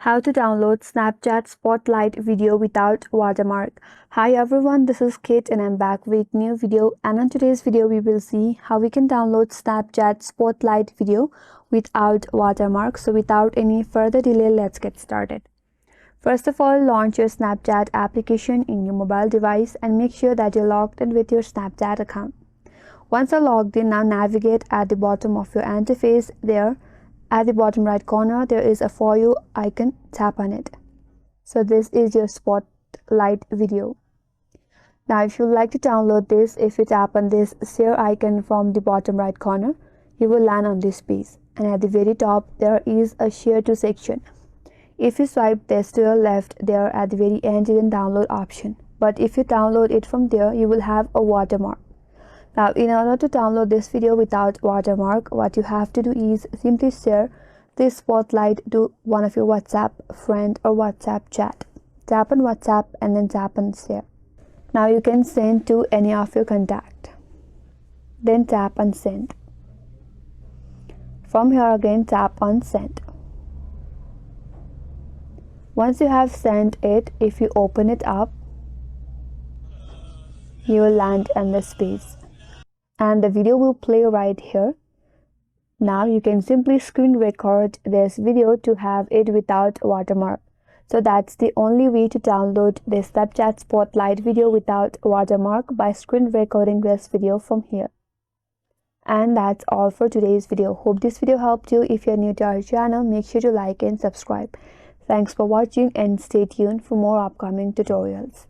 How to download Snapchat Spotlight video without watermark. Hi everyone, this is Kate and I'm back with new video, and in today's video we will see how we can download Snapchat Spotlight video without watermark. So without any further delay, let's get started. First of all, launch your Snapchat application in your mobile device and make sure that you're logged in with your Snapchat account. Once you're logged in, now navigate at the bottom of your interface. There at the bottom right corner, there is a For You icon. Tap on it. So this is your Spotlight video. Now if you would like to download this, if you tap on this share icon from the bottom right corner, you will land on this page, and at the very top there is a share to section. If you swipe this to your left, there at the very end is a download option, but if you download it from there, you will have a watermark. Now, in order to download this video without watermark, what you have to do is simply share this Spotlight to one of your WhatsApp friend or WhatsApp chat. Tap on WhatsApp and then tap on share. Now you can send to any of your contact. Then tap on send. From here again, tap on send. Once you have sent it, if you open it up, you will land on this page, and the video will play right here. Now you can simply screen record this video to have it without watermark. So that's the only way to download this Snapchat Spotlight video without watermark, by screen recording this video from here. And that's all for today's video. Hope this video helped you. If you're new to our channel, make sure to like and subscribe. Thanks for watching and stay tuned for more upcoming tutorials.